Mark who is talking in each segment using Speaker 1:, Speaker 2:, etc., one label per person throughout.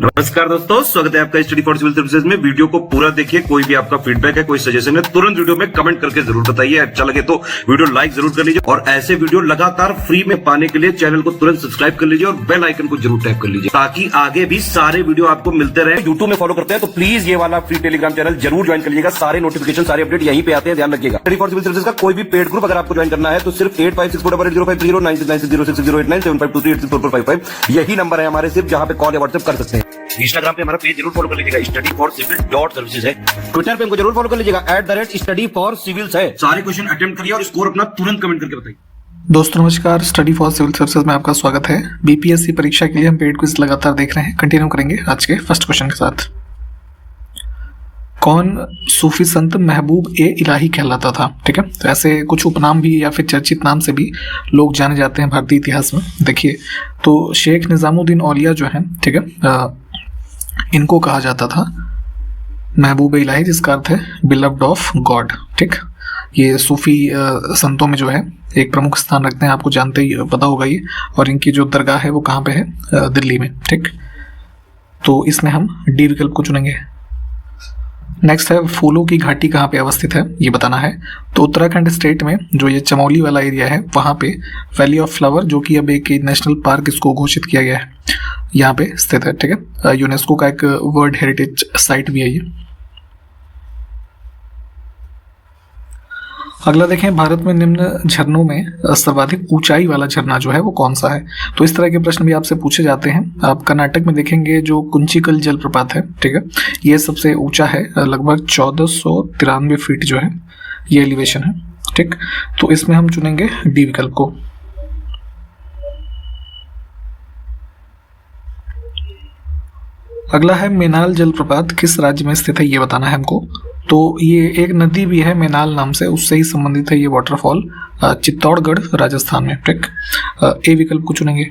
Speaker 1: नमस्कार दोस्तों, स्वागत है आपका स्टडी फॉर सिविल सर्विसेज में। वीडियो को पूरा देखिए। कोई भी आपका फीडबैक है, कोई सजेशन है, तुरंत वीडियो में कमेंट करके जरूर बताइए। अच्छा लगे तो वीडियो लाइक जरूर कर लीजिए और ऐसे वीडियो लगातार फ्री में पाने के लिए चैनल को तुरंत सब्सक्राइब कर लीजिए और बेल आइकन को जरूर टैप कर लीजिए ताकि आगे भी सारे वीडियो आपको मिलते रहे। यूट्यूब में फॉलो करते हैं तो प्लीज ये वाला फ्री टेलीग्राम चैनल जरूर ज्वाइन कर लीजिएगा। सारे नोटिफिकेशन, सारे अपडेट यहीं पे आते हैं, ध्यान रखिएगा। स्टडी फॉर सिविल सर्विसेज का कोई भी पेड ग्रुप अगर आपको ज्वाइन करना है तो सिर्फ 856480560609797523864455 यही नंबर है हमारे, सिर्फ जहां पे कॉल या व्हाट्सएप कर सकते हैं। इंस्टाग्राम पे हमारा पेज जरूर फॉलो कर लीजिएगा, studyforcivil.services है। ट्विटर पे हमको जरूर फॉलो कर लीजिएगा, @studyforcivils है। सारे क्वेश्चन अटेम्प्ट करिए और स्कोर अपना तुरंत कमेंट करके बताइए।
Speaker 2: दोस्तों नमस्कार, स्टडी फॉर सिविल सर्विसेज में आपका स्वागत है। बीपीएससी परीक्षा के लिए हम पेड क्विज लगातार देख रहे हैं। कंटिन्यू करेंगे आज के फर्स्ट क्वेश्चन के साथ। कौन सूफी संत महबूब ए इलाही कहलाता था? ठीक है, तो ऐसे कुछ उपनाम भी या फिर चर्चित नाम से भी लोग जाने जाते हैं भारतीय इतिहास में। देखिए, तो शेख निजामुद्दीन औलिया जो है, ठीक है, इनको कहा जाता था महबूब इलाही, जिसका अर्थ है बिलव्ड ऑफ गॉड। ठीक, ये सूफी संतों में जो है एक प्रमुख स्थान रखते हैं, आपको जानते ही पता होगा ये। और इनकी जो दरगाह है वो कहाँ पे है? दिल्ली में। ठीक, तो इसमें हम डी विकल्प को चुनेंगे। नेक्स्ट है, फूलों की घाटी कहाँ पे अवस्थित है, ये बताना है। तो उत्तराखंड स्टेट में जो ये चमोली वाला एरिया है वहाँ पे वैली ऑफ फ्लावर, जो कि अब एक नेशनल पार्क इसको घोषित किया गया है, यहाँ पे स्थित है। ठीक है, यूनेस्को का एक वर्ल्ड हेरिटेज साइट भी है ये। अगला देखें, भारत में निम्न झरनों में सर्वाधिक ऊंचाई वाला झरना जो है वो कौन सा है? तो इस तरह के प्रश्न भी आपसे पूछे जाते हैं। आप कर्नाटक में देखेंगे जो कुंचिकल जलप्रपात है, ठीक है, ये सबसे ऊंचा है, लगभग 1493 फीट जो है ये एलिवेशन है। ठीक, तो इसमें हम चुनेंगे डी विकल्प को। अगला है, मेनाल जलप्रपात किस राज्य में स्थित है, ये बताना है हमको। तो ये एक नदी भी है मेनाल नाम से, उससे ही संबंधित है ये वाटरफॉल, चित्तौड़गढ़ राजस्थान में। ठीक, ए विकल्प को चुनेंगे।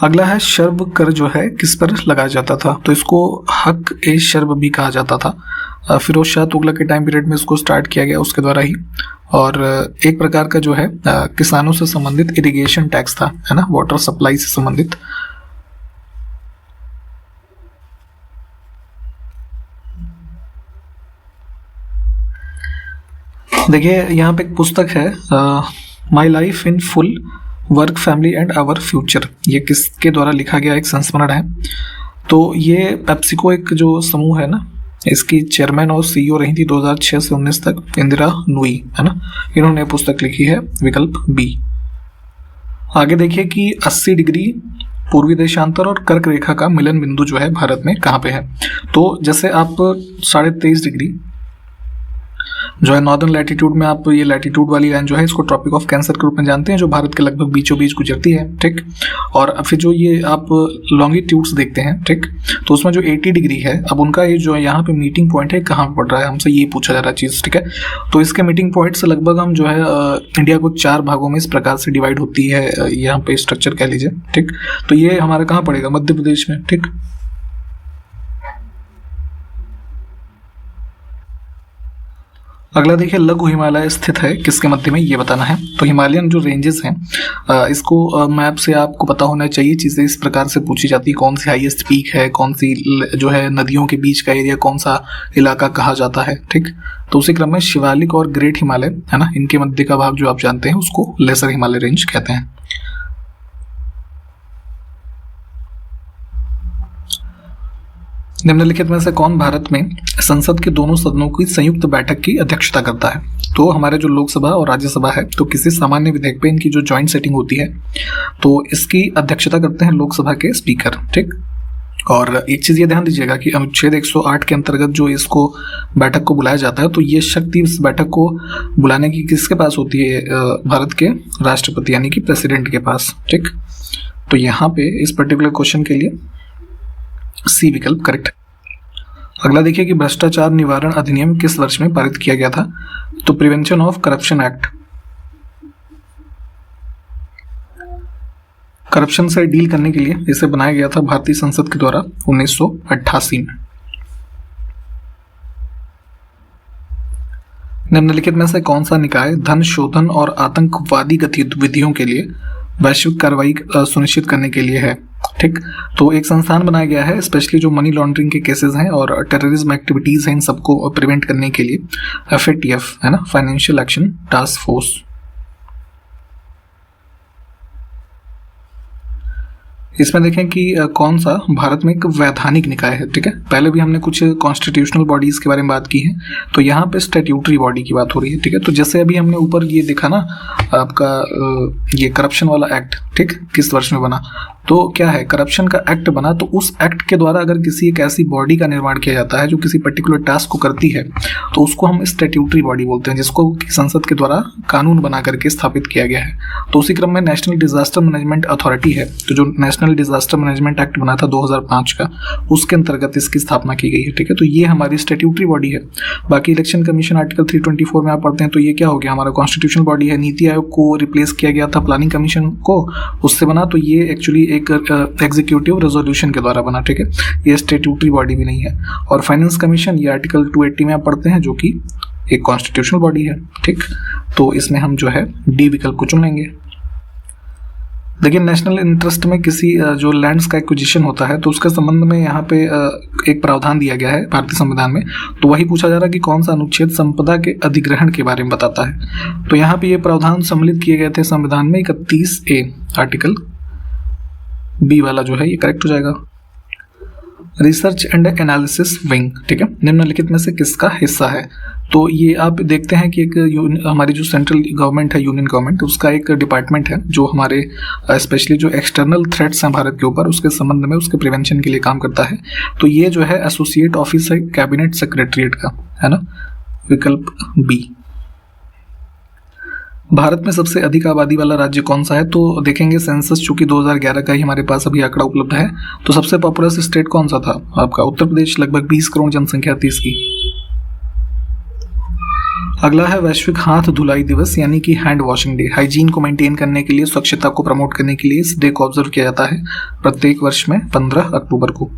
Speaker 2: अगला है, शर्ब कर जो है किस पर लगाया जाता था? तो इसको हक ए शर्ब भी कहा जाता था। फिरोज शाह तुगलक के टाइम पीरियड में इसको स्टार्ट किया गया उसके द्वारा ही। और एक प्रकार का जो है किसानों से संबंधित इरिगेशन टैक्स था, है ना, वाटर सप्लाई से संबंधित। देखिए, यहाँ पे एक पुस्तक है, my life in full, work, family and our future. ये किसके द्वारा लिखा गया एक संस्मरण है। तो ये पेप्सिको एक जो समूह है ना, इसकी चेयरमैन और सीईओ रही थी 2006 से 19 तक, इंदिरा नूई, है ना, इन्होंने पुस्तक लिखी है, विकल्प बी। आगे देखिए कि 80 डिग्री पूर्वी देशांतर और कर्क रेखा का मिलन बिंदु जो है भारत में कहाँ पे है? तो जैसे आप 23.5 डिग्री जो है नॉर्दर्न लैटिट्यूड में, आप ये लैटिट्यूड वाली लाइन जो है इसको ट्रॉपिक ऑफ कैंसर के रूप में जानते हैं, जो भारत के लगभग बीचों बीच गुजरती है। ठीक, और फिर जो ये आप लॉन्गिट्यूड्स देखते हैं, ठीक, तो उसमें जो 80 डिग्री है, अब उनका ये जो है यहाँ पे मीटिंग पॉइंट है कहाँ पर पड़ रहा है, हमसे ये पूछा जा रहा है चीज़। ठीक है, तो इसके मीटिंग पॉइंट से लगभग हम जो है इंडिया को 4 भागों में इस प्रकार से डिवाइड होती है, यहाँ पे स्ट्रक्चर कह लीजिए। ठीक, तो ये हमारा कहाँ पड़ेगा? मध्य प्रदेश में। ठीक, अगला देखिए, लघु हिमालय स्थित है किसके मध्य में, ये बताना है। तो हिमालयन जो रेंजेस हैं, इसको मैप से आपको पता होना चाहिए। चीज़ें इस प्रकार से पूछी जाती है, कौन सी हाईएस्ट पीक है, कौन सी जो है नदियों के बीच का एरिया, कौन सा इलाका कहा जाता है। ठीक, तो उसी क्रम में शिवालिक और ग्रेट हिमालय, है ना, इनके मध्य का भाग जो आप जानते हैं उसको लेसर हिमालय रेंज कहते हैं। निम्नलिखित में से कौन भारत में संसद के दोनों सदनों की संयुक्त बैठक की अध्यक्षता करता है? तो हमारे जो लोकसभा और राज्यसभा है, तो किसी सामान्य विधेयक पे इनकी जो जॉइंट सेटिंग होती है, तो इसकी अध्यक्षता करते हैं लोकसभा के स्पीकर। ठीक, और एक चीज़ ये ध्यान दीजिएगा कि अनुच्छेद 108 के अंतर्गत जो इसको बैठक को बुलाया जाता है, तो ये शक्ति इस बैठक को बुलाने की किसके पास होती है? भारत के राष्ट्रपति यानी कि प्रेसिडेंट के पास। ठीक, तो यहाँ पे इस पर्टिकुलर क्वेश्चन के लिए सी विकल्प करेक्ट। अगला देखिए कि भ्रष्टाचार निवारण अधिनियम किस वर्ष में पारित किया गया था? तो prevention of corruption act, corruption से डील करने के लिए इसे बनाया गया था भारतीय संसद के द्वारा 1988 में। निम्नलिखित में से कौन सा निकाय धन शोधन और आतंकवादी गतिविधियों के लिए वैश्विक कार्रवाई सुनिश्चित करने के लिए है। ठीक, तो एक संस्थान बनाया गया है स्पेशली जो मनी लॉन्ड्रिंग के केसेस हैं और टेररिज्म एक्टिविटीज हैं इन सबको प्रिवेंट करने के लिए, FATF है ना, फाइनेंशियल एक्शन टास्क फोर्स। इसमें देखें कि कौन सा भारत में एक वैधानिक निकाय है। ठीक है, पहले भी हमने कुछ कॉन्स्टिट्यूशनल बॉडीज के बारे में बात की है, तो यहाँ पे स्टैट्यूटरी बॉडी की बात हो रही है। ठीक है, तो जैसे अभी हमने ऊपर ये देखा ना आपका ये करप्शन वाला एक्ट, ठीक, किस वर्ष में बना, तो क्या है, करप्शन का एक्ट बना, तो उस एक्ट के द्वारा अगर किसी एक ऐसी बॉडी का निर्माण किया जाता है जो किसी पर्टिकुलर टास्क को करती है, तो उसको हम स्टैट्यूटरी बॉडी बोलते हैं, जिसको संसद के द्वारा कानून बना करके स्थापित किया गया है। तो उसी क्रम में नेशनल डिजास्टर मैनेजमेंट अथॉरिटी है, तो जो नेशनल डिजास्टर मैनेजमेंट एक्ट बना था 2005 का, उसके अंतर्गत इसकी स्थापना की गई है। ठीक है, तो ये हमारी स्टैट्यूटरी बॉडी है। बाकी इलेक्शन कमीशन आर्टिकल 324 में आप पढ़ते हैं, तो ये क्या हो गया, हमारा कॉन्स्टिट्यूशनल बॉडी है। नीति आयोग को रिप्लेस किया गया था प्लानिंग कमीशन को, उससे बना, तो ये एक्चुअली एक एग्जीक्यूटिव रेजोल्यूशन के द्वारा बना। ठीक है, ये स्टैट्यूटरी बॉडी भी नहीं है। और फाइनेंस कमीशन ये आर्टिकल 280 में आप पढ़ते हैं, जो कि एक कॉन्स्टिट्यूशनल बॉडी है। ठीक, तो इसमें हम जो है डी विकल्प को चुन लेंगे। देखिए, नेशनल इंटरेस्ट में किसी जो लैंड्स का एक्विजिशन होता है, तो उसके संबंध में यहाँ पे एक प्रावधान दिया गया है भारतीय संविधान में। तो वही पूछा जा रहा है कि कौन सा अनुच्छेद संपदा के अधिग्रहण के बारे में बताता है। तो यहाँ पे ये प्रावधान सम्मिलित किए गए थे संविधान में 31A आर्टिकल बी वाला जो है ये करेक्ट हो जाएगा। रिसर्च एंड एनालिसिस विंग, ठीक है, निम्नलिखित में से किसका हिस्सा है। तो ये आप देखते हैं कि एक हमारी जो सेंट्रल गवर्नमेंट है, यूनियन गवर्नमेंट, उसका एक डिपार्टमेंट है जो हमारे स्पेशली जो एक्सटर्नल थ्रेट्स हैं भारत के ऊपर, उसके संबंध में उसके प्रिवेंशन के लिए काम करता है। तो ये जो है एसोसिएट ऑफिस है कैबिनेट सेक्रेटरीट का, है ना, विकल्प बी। भारत में सबसे अधिक आबादी वाला राज्य कौन सा है। तो देखेंगे सेंसस चूंकि 2011 का ही हमारे पास अभी आंकड़ा उपलब्ध है, तो सबसे पॉपुलस स्टेट कौन सा था आपका, उत्तर प्रदेश, लगभग 20 करोड़ जनसंख्या थी इसकी। अगला है वैश्विक हाथ धुलाई दिवस, यानी कि हैंड वॉशिंग डे। हाइजीन को मेंटेन करने के लिए, स्वच्छता को प्रमोट करने के लिए इस डे को ऑब्जर्व किया जाता है प्रत्येक वर्ष में 15 अक्टूबर को।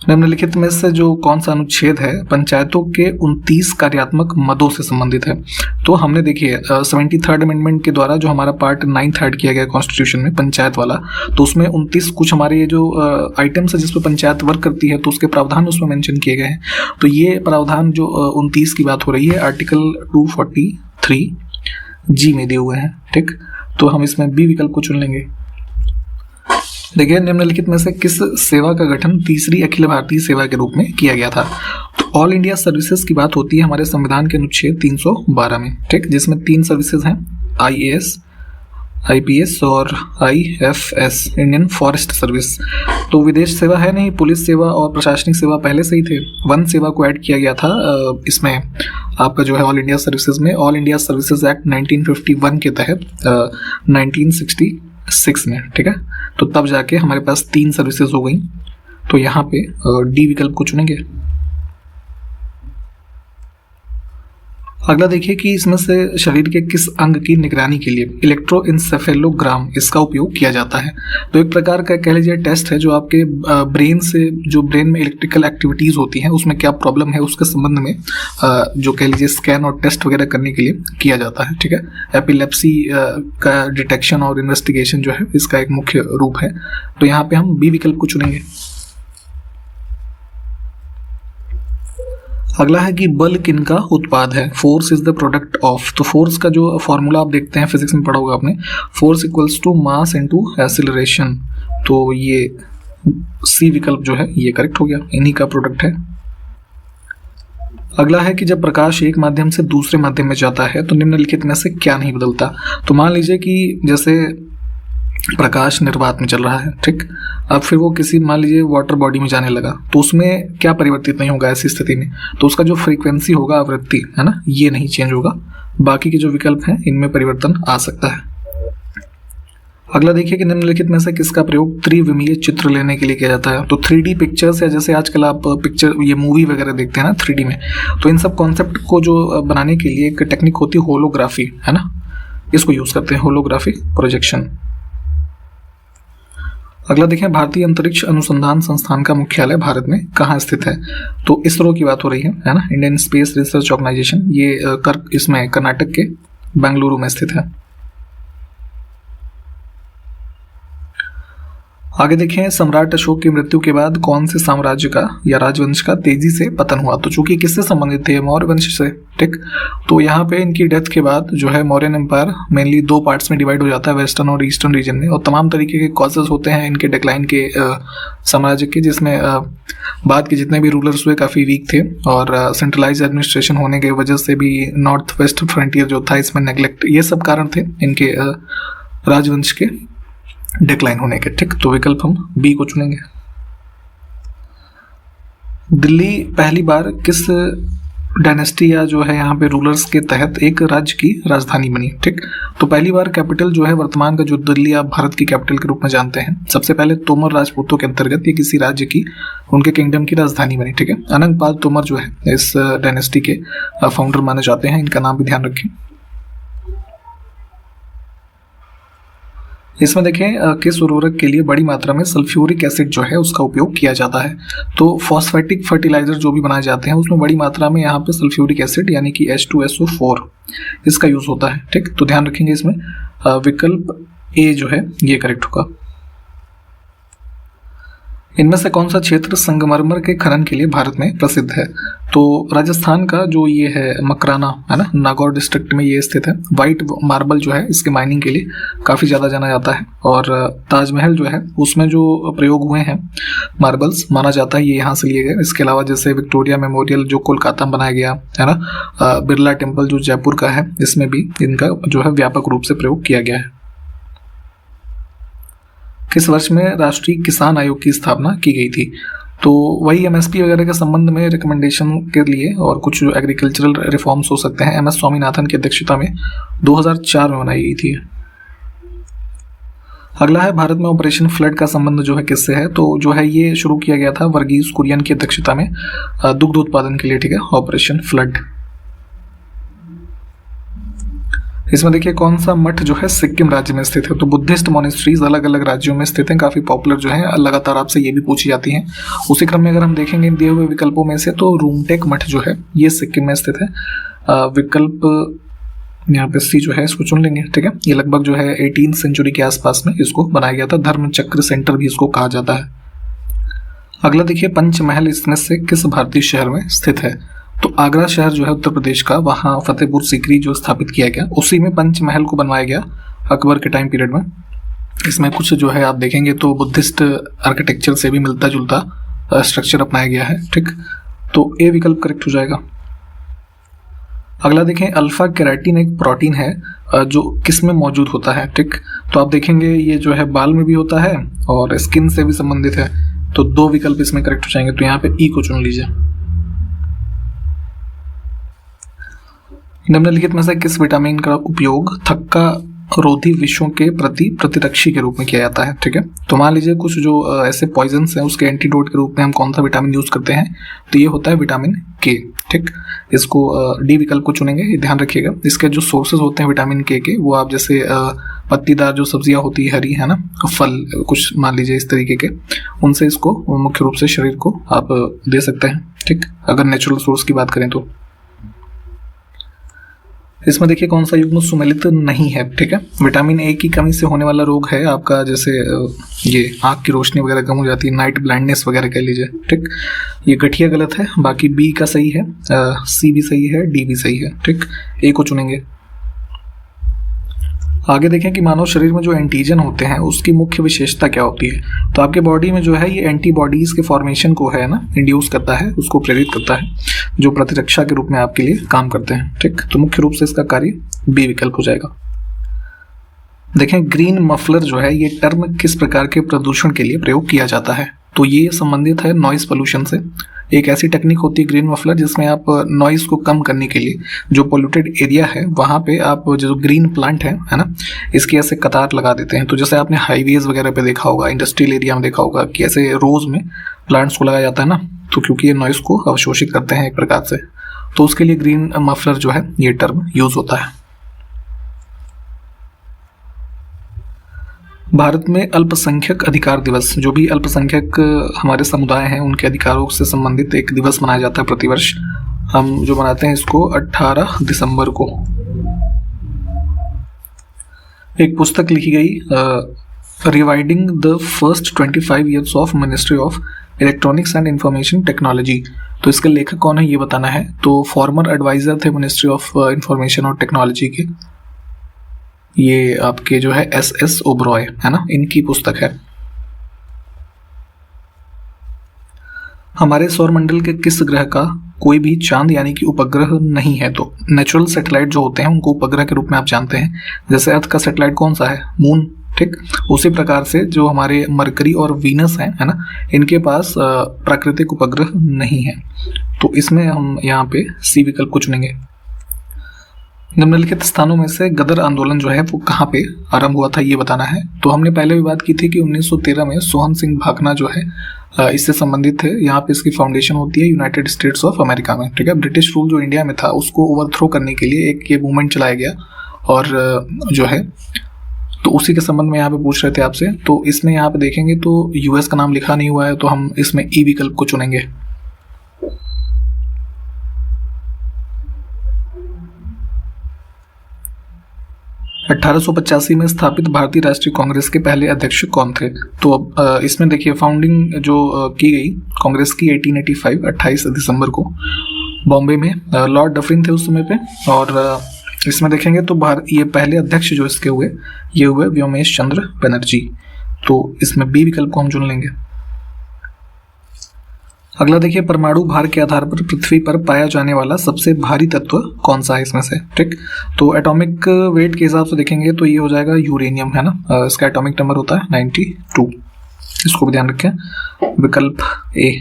Speaker 2: निम्नलिखित में से जो कौन सा अनुच्छेद है पंचायतों के 29 कार्यात्मक मदों से संबंधित है। तो हमने देखिए 73rd अमेंडमेंट के द्वारा जो हमारा पार्ट 9th ऐड किया गया कॉन्स्टिट्यूशन में पंचायत वाला, तो उसमें 29 कुछ हमारे ये जो आइटम्स है जिसपे पंचायत वर्क करती है, तो उसके प्रावधान उसमें मेंशन किए गए हैं। तो ये प्रावधान जो 29 की बात हो रही है आर्टिकल 243G में दिए हुए हैं। ठीक, तो हम इसमें बी विकल्प को चुन लेंगे। देखिए, निम्नलिखित में से किस सेवा का गठन तीसरी अखिल भारतीय सेवा के रूप में किया गया था। तो ऑल इंडिया सर्विसेज की बात होती है हमारे संविधान के अनुच्छेद 312 में, ठीक, जिसमें 3 सर्विसेज हैं, IAS, IPS और IFS, इंडियन फॉरेस्ट सर्विस। तो विदेश सेवा है नहीं, पुलिस सेवा और प्रशासनिक सेवा पहले से ही थे। वन सेवा को ऐड किया गया था इसमें आपका जो है ऑल इंडिया सर्विसेज में, ऑल इंडिया सर्विसेज एक्ट 1951 के तहत 1966 में। ठीक है, तो तब जाके हमारे पास 3 सर्विसेज हो गई। तो यहाँ पे डी विकल्प को चुनेंगे। अगला देखिए कि इसमें से शरीर के किस अंग की निगरानी के लिए इलेक्ट्रोइंसेफेलोग्राम इसका उपयोग किया जाता है। तो एक प्रकार का कह लीजिए टेस्ट है जो आपके ब्रेन से, जो ब्रेन में इलेक्ट्रिकल एक्टिविटीज होती हैं उसमें क्या प्रॉब्लम है उसके संबंध में जो कह लीजिए स्कैन और टेस्ट वगैरह करने के लिए किया जाता है। ठीक है, एपिलेप्सी का डिटेक्शन और इन्वेस्टिगेशन जो है इसका एक मुख्य रूप है। तो यहाँ पे हम बी विकल्प को चुनेंगे। अगला है कि बल किनका उत्पाद है। Force is the product of. तो फोर्स का जो फॉर्मूला आप देखते हैं फिजिक्स में पढ़ा होगा आपने, force equals to mass into acceleration. तो ये सी विकल्प जो है ये करेक्ट हो गया, इन्हीं का प्रोडक्ट है। अगला है कि जब प्रकाश एक माध्यम से दूसरे माध्यम में जाता है तो निम्नलिखित में से क्या नहीं बदलता। तो मान लीजिए कि जैसे प्रकाश निर्वात में चल रहा है, ठीक, अब फिर वो किसी मान लीजिए वाटर बॉडी में जाने लगा, तो उसमें क्या परिवर्तित नहीं होगा ऐसी स्थिति में। तो उसका जो फ्रीक्वेंसी होगा, आवृत्ति है ना, ये नहीं चेंज होगा। बाकी के जो विकल्प हैं इनमें परिवर्तन आ सकता है। अगला देखिए कि निम्नलिखित में से किसका प्रयोग त्रिविमीय चित्र लेने के लिए किया जाता है। तो 3D पिक्चर्स, या जैसे आजकल आप पिक्चर ये मूवी वगैरह देखते हैं ना 3D में, तो इन सब कॉन्सेप्ट को जो बनाने के लिए एक टेक्निक होती है होलोग्राफी, है ना, इसको यूज करते हैं, होलोग्राफिक प्रोजेक्शन। अगला देखें, भारतीय अंतरिक्ष अनुसंधान संस्थान का मुख्यालय भारत में कहाँ स्थित है। तो इसरो की बात हो रही है ना, इंडियन स्पेस रिसर्च ऑर्गेनाइजेशन। ये इसमें कर्नाटक के बेंगलुरु में स्थित है। आगे देखें, सम्राट अशोक की मृत्यु के बाद कौन से साम्राज्य का या राजवंश का तेजी से पतन हुआ। तो चूंकि किससे संबंधित थे, मौर्य वंश से, ठीक। तो यहाँ पे इनकी डेथ के बाद जो है मौर्यन एम्पायर मेनली दो पार्ट्स में डिवाइड हो जाता है, वेस्टर्न और ईस्टर्न रीजन में, और तमाम तरीके के कॉजेज होते हैं इनके डिक्लाइन के साम्राज्य के, जिसमें बाद के जितने भी रूलर्स हुए काफ़ी वीक थे, और सेंट्रलाइज एडमिनिस्ट्रेशन होने की वजह से भी नॉर्थ वेस्ट फ्रंटियर जो था इसमें नेग्लेक्ट, ये सब कारण थे इनके राजवंश के डिक्लाइन होने के, ठीक। तो विकल्प हम बी को चुनेंगे। दिल्ली पहली बार किस डायनेस्टी या जो है यहाँ पे रूलर्स के तहत एक राज्य की राजधानी बनी, ठीक। तो पहली बार कैपिटल जो है वर्तमान का जो दिल्ली आप भारत की कैपिटल के रूप में जानते हैं, सबसे पहले तोमर राजपूतों के अंतर्गत ये किसी राज्य की, उनके किंगडम की राजधानी बनी, ठीक है। अनंगपाल तोमर जो है इस डायनेस्टी के फाउंडर माने जाते हैं, इनका नाम भी ध्यान रखें। इसमें देखें किस उर्वरक के लिए बड़ी मात्रा में सल्फ्यूरिक एसिड जो है उसका उपयोग किया जाता है। तो फॉस्फेटिक फर्टिलाइजर जो भी बनाए जाते हैं उसमें बड़ी मात्रा में यहाँ पे सल्फ्यूरिक एसिड यानी कि H2SO4 इसका यूज होता है, ठीक। तो ध्यान रखेंगे इसमें विकल्प ए जो है ये करेक्ट होगा। इनमें से कौन सा क्षेत्र संगमरमर के खनन के लिए भारत में प्रसिद्ध है। तो राजस्थान का जो ये है मकराना है ना, नागौर डिस्ट्रिक्ट में ये स्थित है। वाइट मार्बल जो है इसके माइनिंग के लिए काफ़ी ज़्यादा जाना जाता है, और ताजमहल जो है उसमें जो प्रयोग हुए हैं मार्बल्स माना जाता है ये यहाँ से लिए गए। इसके अलावा जैसे विक्टोरिया मेमोरियल जो कोलकाता में बनाया गया है ना, बिरला टेम्पल जो जयपुर का है, इसमें भी इनका जो है व्यापक रूप से प्रयोग किया गया है। किस वर्ष में राष्ट्रीय किसान आयोग की स्थापना की गई थी। तो वही एमएसपी वगैरह के संबंध में रिकमेंडेशन के लिए और कुछ एग्रीकल्चरल रिफॉर्म्स हो सकते हैं, एमएस स्वामीनाथन की अध्यक्षता में 2004 में बनाई गई थी। अगला है भारत में ऑपरेशन फ्लड का संबंध जो है किससे है। तो जो है ये शुरू किया गया था वर्गीज कुरियन की अध्यक्षता में दुग्ध उत्पादन के लिए, ठीक है, ऑपरेशन फ्लड। इसमें देखिए कौन सा मठ जो है सिक्किम राज्य में स्थित है। तो बुद्धिस्ट मोनेस्ट्रीज अलग अलग राज्यों में स्थित हैं, काफ़ी पॉपुलर जो है, लगातार आपसे ये भी पूछी जाती हैं। उसी क्रम में अगर हम देखेंगे इन दिए हुए विकल्पों में से तो रूमटेक मठ जो है ये सिक्किम में स्थित है। विकल्प यहाँ पे सी जो है इसको चुन लेंगे, ठीक है। ये लगभग जो है 18वीं सेंचुरी के आसपास में इसको बनाया गया था, धर्म चक्र सेंटर भी इसको कहा जाता है। अगला देखिए पंचमहल इसमें से किस भारतीय शहर में स्थित है। तो आगरा शहर जो है उत्तर प्रदेश का, वहाँ फतेहपुर सीकरी जो स्थापित किया गया उसी में पंचमहल को बनवाया गया अकबर के टाइम पीरियड में। इसमें कुछ जो है आप देखेंगे तो बुद्धिस्ट आर्किटेक्चर से भी मिलता जुलता स्ट्रक्चर अपनाया गया है, ठीक। तो ए विकल्प करेक्ट हो जाएगा। अगला देखें अल्फा केराटिन एक प्रोटीन है जो किस में मौजूद होता है, ठीक। तो आप देखेंगे ये जो है बाल में भी होता है और स्किन से भी संबंधित है। तो दो विकल्प इसमें करेक्ट हो जाएंगे। तो यहाँ पे ई को चुन लीजिए। निम्नलिखित में से किस विटामिन का उपयोग थक्का रोधी विषयों के प्रति प्रतिरक्षी के रूप में किया जाता है, ठीक है। तो मान लीजिए कुछ जो ऐसे पॉइजन्स हैं उसके एंटीडोट के रूप में हम कौन सा विटामिन यूज करते हैं, तो ये होता है विटामिन के, ठीक। इसको डी विकल्प को चुनेंगे, ये ध्यान रखिएगा। इसके जो सोर्सेज होते हैं विटामिन के वो आप जैसे पत्तीदार जो सब्जियां होती है हरी, है ना, फल कुछ मान लीजिए इस तरीके के, उनसे इसको मुख्य रूप से शरीर को आप दे सकते हैं, ठीक, अगर नेचुरल सोर्स की बात करें तो। इसमें देखिए कौन सा युग्म सुमेलित नहीं है, ठीक है। विटामिन ए की कमी से होने वाला रोग है आपका जैसे ये आँख की रोशनी वगैरह कम हो जाती है, नाइट ब्लाइंडनेस वगैरह कह लीजिए, ठीक। ये गठिया गलत है, बाकी बी का सही है, सी भी सही है, डी भी सही है, ठीक। ए को चुनेंगे। आगे देखें कि मानव शरीर में जो एंटीजन होते हैं उसकी मुख्य विशेषता क्या होती है। तो आपके बॉडी में जो है ये एंटीबॉडीज के फॉर्मेशन को है ना इंड्यूस करता है, उसको प्रेरित करता है, जो प्रतिरक्षा के रूप में आपके लिए काम करते हैं, ठीक। तो मुख्य रूप से इसका कार्य बी विकल्प हो जाएगा। देखें ग्रीन मफलर जो है ये टर्म किस प्रकार के प्रदूषण के लिए प्रयोग किया जाता है। तो ये संबंधित है नॉइस पोल्यूशन से। एक ऐसी टेक्निक होती है ग्रीन मफलर जिसमें आप नॉइस को कम करने के लिए जो पोल्यूटेड एरिया है वहाँ पे आप जो ग्रीन प्लांट है ना, इसकी ऐसे कतार लगा देते हैं। तो जैसे आपने हाईवेज वगैरह पे देखा होगा, इंडस्ट्रियल एरिया में देखा होगा कि ऐसे रोज में प्लांट्स को लगाया जाता है ना, तो क्योंकि ये नॉइस को अवशोषित करते हैं एक प्रकार से, तो उसके लिए ग्रीन मफलर जो है ये टर्म यूज होता है। भारत में अल्पसंख्यक अधिकार दिवस, जो भी अल्पसंख्यक हमारे समुदाय हैं उनके अधिकारों से संबंधित एक दिवस मनाया जाता है प्रतिवर्ष। हम जो मनाते हैं इसको 18 दिसंबर को। एक पुस्तक लिखी गई rewinding the first 25 years of ministry of electronics and information technology. तो इसके लेखक कौन है ये बताना है। तो फॉर्मर एडवाइजर थे मिनिस्ट्री ऑफ इंफॉर्मेशन और टेक्नोलॉजी के, ये आपके जो है SS ओबरॉय है ना, इनकी पुस्तक है। हमारे सौरमंडल के किस ग्रह का कोई भी चांद यानी कि उपग्रह नहीं है। तो नेचुरल सैटेलाइट जो होते हैं उनको उपग्रह के रूप में आप जानते हैं। जैसे अर्थ का सैटेलाइट कौन सा है, मून, ठीक। उसी प्रकार से जो हमारे मरकरी और वीनस हैं, है ना, इनके पास प्राकृतिक उपग्रह नहीं है। तो इसमें हम यहाँ पे सी विकल्प को चुनेंगे। निम्नलिखित स्थानों में से गदर आंदोलन जो है वो कहाँ पे आरंभ हुआ था ये बताना है। तो हमने पहले भी बात की थी कि 1913 में सोहन सिंह भाकना जो है इससे संबंधित थे। यहाँ पे इसकी फाउंडेशन होती है यूनाइटेड स्टेट्स ऑफ अमेरिका में, ठीक है। ब्रिटिश रूल जो इंडिया में था उसको ओवरथ्रो करने के लिए एक ये मूवमेंट चलाया गया और जो है तो उसी के संबंध में यहाँ पे पूछ रहे थे आपसे। तो इसमें यहाँ पे देखेंगे तो यूएस का नाम लिखा नहीं हुआ है, तो हम इसमें ई विकल्प को चुनेंगे। – 1885 में स्थापित भारतीय राष्ट्रीय कांग्रेस के पहले अध्यक्ष कौन थे। तो अब इसमें देखिए फाउंडिंग जो की गई कांग्रेस की 1885 28 दिसंबर को बॉम्बे में, लॉर्ड डफरिन थे उस समय पे। और इसमें देखेंगे तो ये पहले अध्यक्ष जो इसके हुए ये हुए व्योमेश चंद्र बनर्जी। तो इसमें बी विकल्प को हम चुन लेंगे। अगला देखिए परमाणु भार के आधार पर पृथ्वी पर पाया जाने वाला सबसे भारी तत्व कौन सा है इसमें से, ठीक। तो एटॉमिक वेट के हिसाब से देखेंगे तो ये हो जाएगा यूरेनियम, है ना। इसका एटॉमिक नंबर होता है 92, इसको भी ध्यान रखें, विकल्प ए।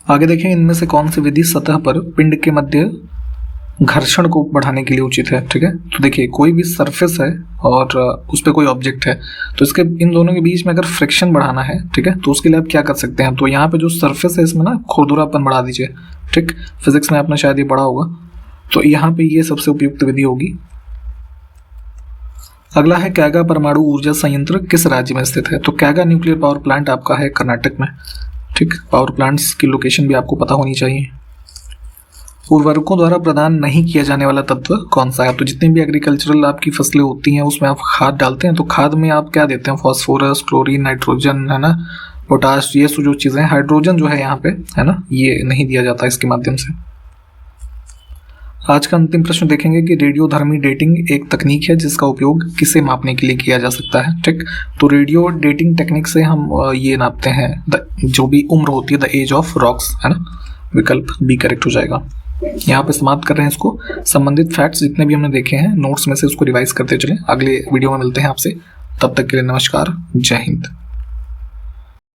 Speaker 2: आगे देखें इनमें से कौन सी विधि सतह पर पिंड के मध्य घर्षण को बढ़ाने के लिए उचित है, ठीक है। तो देखिए कोई भी सरफेस है और उस पर कोई ऑब्जेक्ट है, तो इसके इन दोनों के बीच में अगर फ्रिक्शन बढ़ाना है, ठीक है, तो उसके लिए आप क्या कर सकते हैं। तो यहाँ पे जो सरफेस है इसमें ना खुरदुरापन बढ़ा दीजिए, ठीक। फिजिक्स में आपने शायद ये पढ़ा होगा, तो यहाँ पे ये सबसे उपयुक्त विधि होगी। अगला है कैगा परमाणु ऊर्जा संयंत्र किस राज्य में स्थित है। तो कैगा न्यूक्लियर पावर प्लांट आपका है कर्नाटक में, ठीक। पावर प्लांट्स की लोकेशन भी आपको पता होनी चाहिए। उर्वरकों द्वारा प्रदान नहीं किया जाने वाला तत्व कौन सा है। तो जितनी भी एग्रीकल्चरल आपकी फसलें होती हैं उसमें आप खाद डालते हैं, तो खाद में आप क्या देते हैं, फास्फोरस, क्लोरीन, नाइट्रोजन, है ना, पोटाश, ये जो चीज़ें, हाइड्रोजन जो है यहाँ पे, है ना, ये नहीं दिया जाता इसके माध्यम से। आज का अंतिम प्रश्न देखेंगे कि रेडियोधर्मी डेटिंग एक तकनीक है जिसका उपयोग किसे मापने के लिए किया जा सकता है, ठीक। तो रेडियो डेटिंग टेक्निक से हम ये नापते हैं जो भी उम्र होती है, द एज ऑफ रॉक्स, है ना, विकल्प बी करेक्ट हो जाएगा। यहाँ पे समाप्त कर रहे हैं इसको। संबंधित फैक्ट्स जितने भी हमने देखे हैं नोट्स में से उसको रिवाइज करते चलें। अगले वीडियो में मिलते हैं आपसे, तब तक के लिए नमस्कार, जय हिंद।